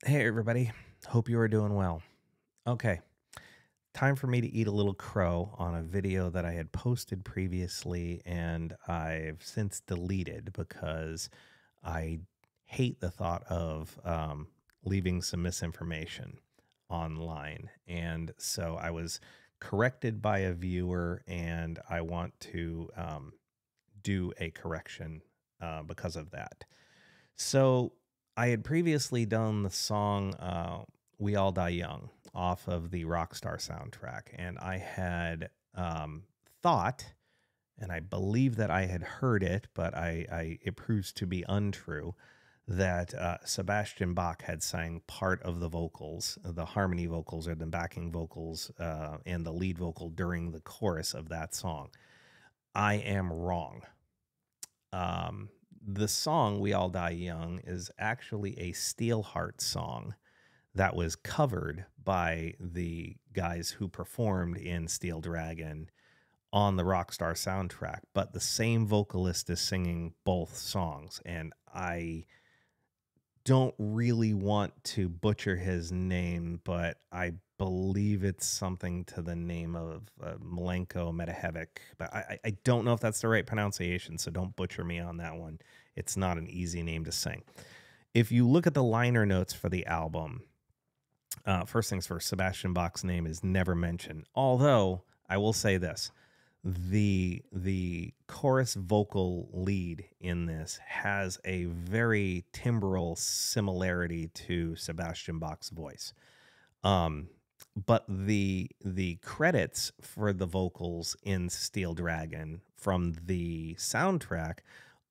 Hey, everybody. Hope you are doing well. Okay, time for me to eat a little crow on a video that I had posted previously and I've since deleted because I hate the thought of leaving some misinformation online. And so I was corrected by a viewer and I want to do a correction because of that. So I had previously done the song We All Die Young off of the Rockstar soundtrack, and I had thought, and I believe that I had heard it, but it proves to be untrue, that Sebastian Bach had sang part of the vocals, the harmony vocals or the backing vocals, and the lead vocal during the chorus of that song. I am wrong. The song We All Die Young is actually a Steelheart song that was covered by the guys who performed in Steel Dragon on the Rockstar soundtrack, but the same vocalist is singing both songs. And I don't really want to butcher his name, but I believe it's something to the name of Milenko Medvedev. But I don't know if that's the right pronunciation, so don't butcher me on that one. It's not an easy name to sing. If you look at the liner notes for the album, first things first, Sebastian Bach's name is never mentioned. Although I will say this, the chorus vocal lead in this has a very timbral similarity to Sebastian Bach's voice. But the credits for the vocals in Steel Dragon from the soundtrack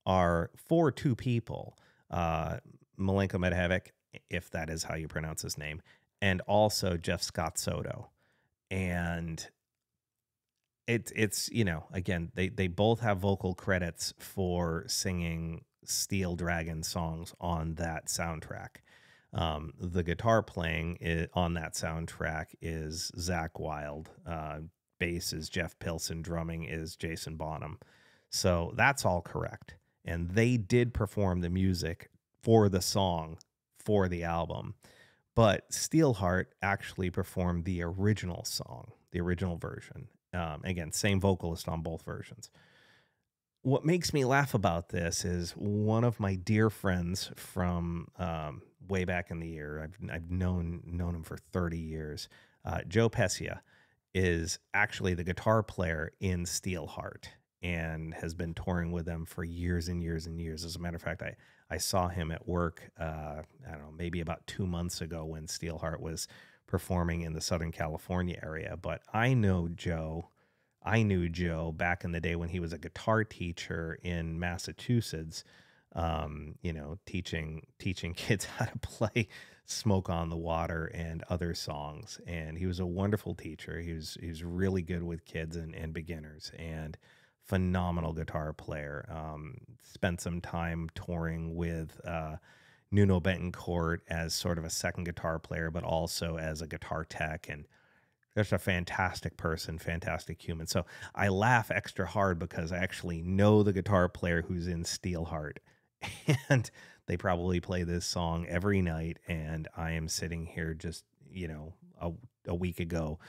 are for two people, Milenko Medvedev, if that is how you pronounce his name, and also Jeff Scott Soto. And it's again, they both have vocal credits for singing Steel Dragon songs on that soundtrack. The guitar playing on that soundtrack is Zach Wild. Bass is Jeff Pilson. Drumming is Jason Bonham. So that's all correct. And they did perform the music for the song for the album. But Steelheart actually performed the original song, the original version. Again, same vocalist on both versions. What makes me laugh about this is one of my dear friends from way back in the year. I've known him for 30 years. Joe Pescia is actually the guitar player in Steelheart and has been touring with them for years and years and years. As a matter of fact, I saw him at work, I don't know, maybe about 2 months ago when Steelheart was performing in the Southern California area. But I knew Joe back in the day when he was a guitar teacher in Massachusetts, teaching kids how to play Smoke on the Water and other songs. And he was a wonderful teacher. He was really good with kids and beginners, and phenomenal guitar player. Spent some time touring with Nuno Betancourt as sort of a second guitar player, but also as a guitar tech, and just a fantastic person, fantastic human. So I laugh extra hard because I actually know the guitar player who's in Steelheart, and they probably play this song every night. And I am sitting here just, a week ago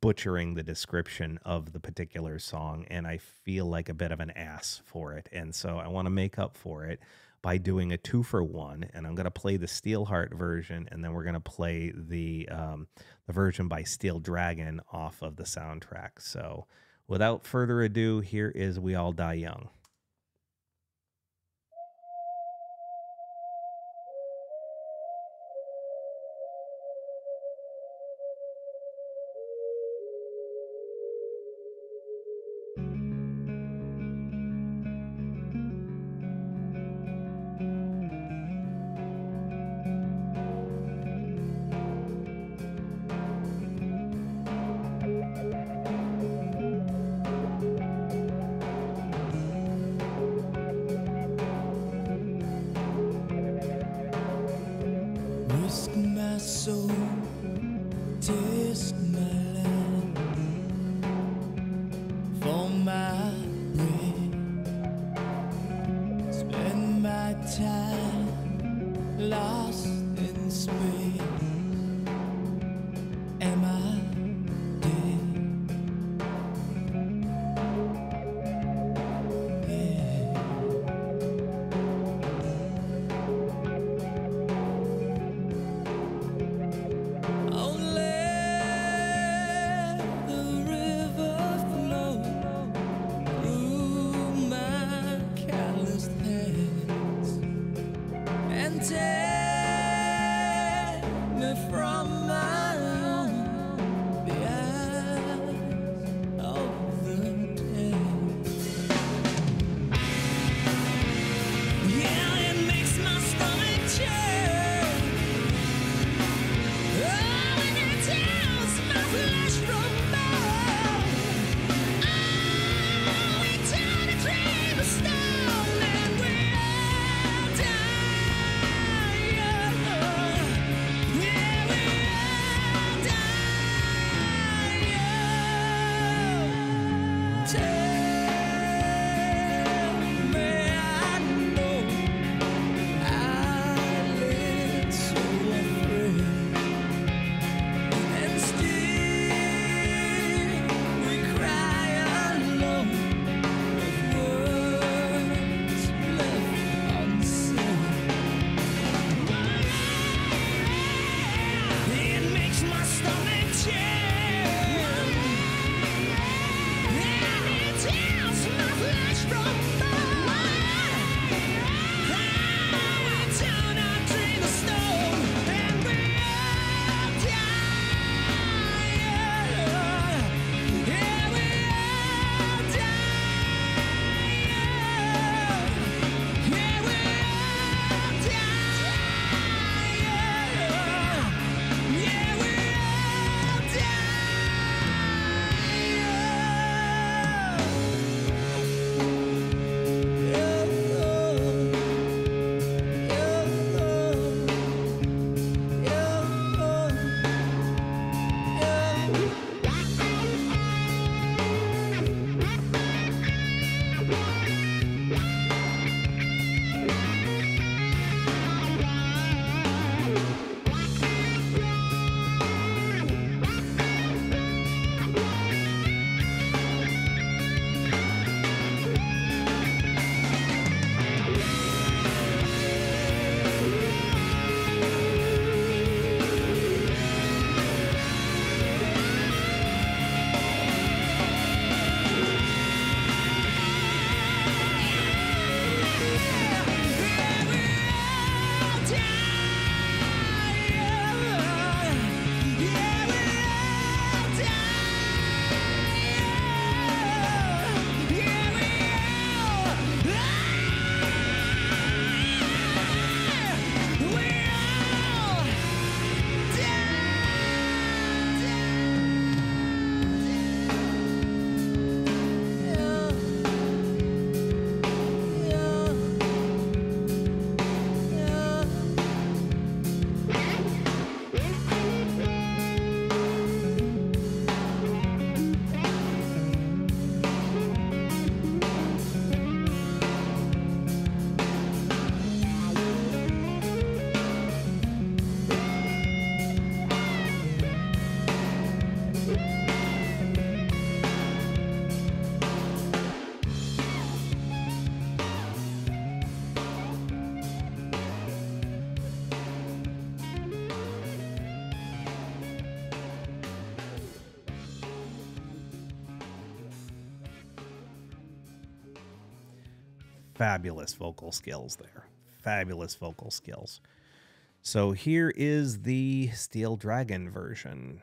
butchering the description of the particular song, and I feel like a bit of an ass for it. And so I want to make up for it by doing a 2-for-1, and I'm going to play the Steelheart version, and then we're going to play the version by Steel Dragon off of the soundtrack. So without further ado, here is We All Die Young. Risk my soul, test my land, for my bread, spend my time lost in space. fabulous vocal skills there. Fabulous vocal skills. So here is the Steel Dragon version.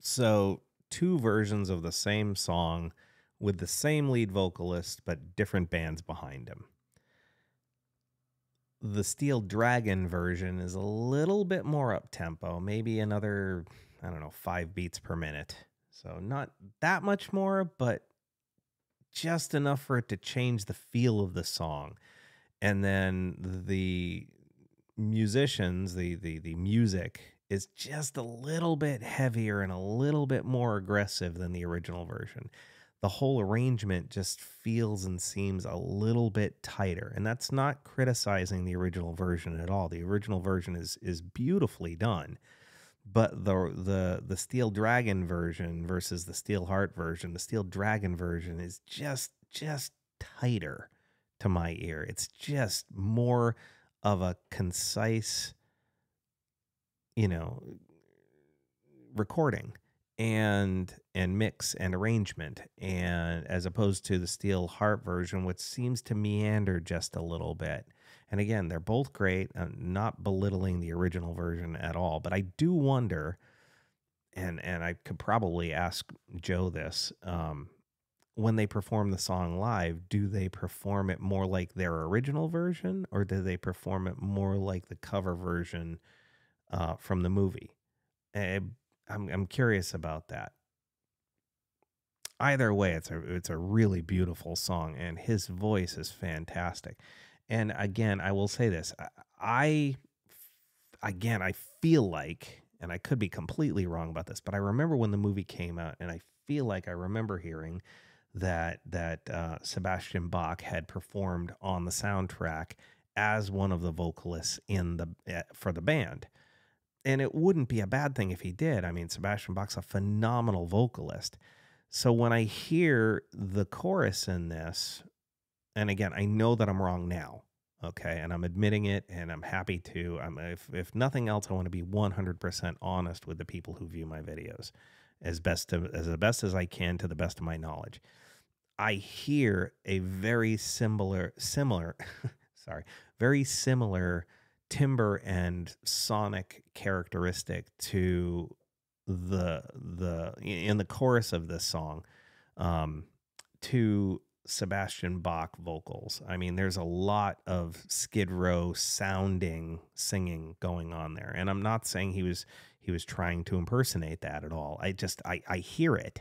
So, two versions of the same song with the same lead vocalist, but different bands behind him. The Steel Dragon version is a little bit more up-tempo, maybe another, 5 beats per minute. So not that much more, but just enough for it to change the feel of the song. And then the musicians, the music is just a little bit heavier and a little bit more aggressive than the original version. The whole arrangement just feels and seems a little bit tighter. And that's not criticizing the original version at all. The original version is beautifully done. But the Steel Dragon version versus the Steelheart version, the Steel Dragon version is just tighter to my ear. It's just more of a concise, you know, recording and mix and arrangement, and as opposed to the Steelheart version, which seems to meander just a little bit. And again, they're both great. I'm not belittling the original version at all, but I do wonder, and I could probably ask Joe this, when they perform the song live, do they perform it more like their original version, or do they perform it more like the cover version from the movie? Eh, I'm curious about that. Either way, it's a really beautiful song, and his voice is fantastic. And again, I will say this: I again, I feel like, and I could be completely wrong about this, but I remember when the movie came out, and I feel like I remember hearing that Sebastian Bach had performed on the soundtrack as one of the vocalists in the for the band. And it wouldn't be a bad thing if he did. I mean, Sebastian Bach's a phenomenal vocalist. So when I hear the chorus in this, and again, I know that I'm wrong now, okay, and I'm admitting it, and I'm happy to. If nothing else, I want to be 100% honest with the people who view my videos as the best as I can to the best of my knowledge. I hear a very similar, sorry, very similar timbre and sonic characteristic to the in the chorus of this song, to Sebastian Bach vocals. I mean, there's a lot of Skid Row sounding singing going on there, and I'm not saying he was trying to impersonate that at all. I hear it.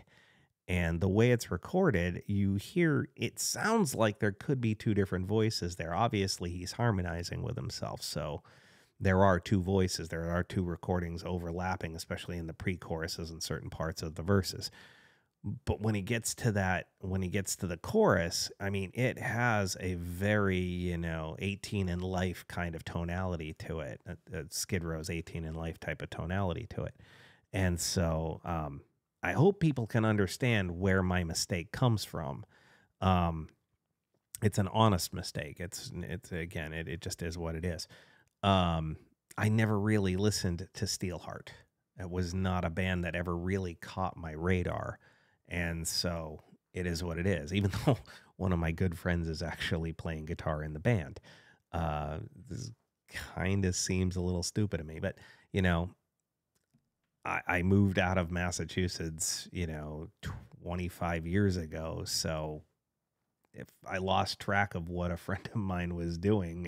And the way it's recorded, you hear it sounds like there could be two different voices there. Obviously, he's harmonizing with himself. So there are two voices. There are two recordings overlapping, especially in the pre-choruses and certain parts of the verses. But when he gets to the chorus, I mean, it has a very, 18 in Life kind of tonality to it. Skid Row's 18 in Life type of tonality to it. And so, I hope people can understand where my mistake comes from. It's an honest mistake. It's again, it just is what it is. I never really listened to Steelheart. It was not a band that ever really caught my radar. And so it is what it is, even though one of my good friends is actually playing guitar in the band. This kind of seems a little stupid to me, but I moved out of Massachusetts, 25 years ago. So if I lost track of what a friend of mine was doing,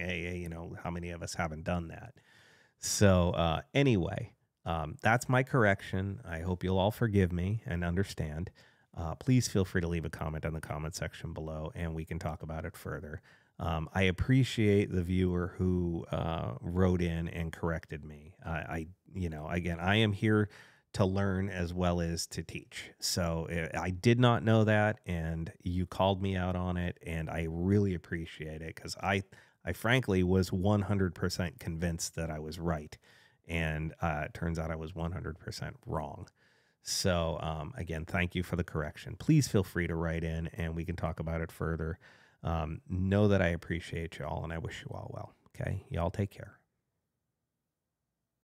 how many of us haven't done that? So anyway, that's my correction. I hope you'll all forgive me and understand. Please feel free to leave a comment on the comment section below, and we can talk about it further. I appreciate the viewer who wrote in and corrected me. Again, I am here to learn as well as to teach. So I did not know that, and you called me out on it, and I really appreciate it, because I frankly was 100% convinced that I was right, and it turns out I was 100% wrong. So again, thank you for the correction. Please feel free to write in, and we can talk about it further. Know that I appreciate y'all, and I wish you all well. Okay, y'all take care.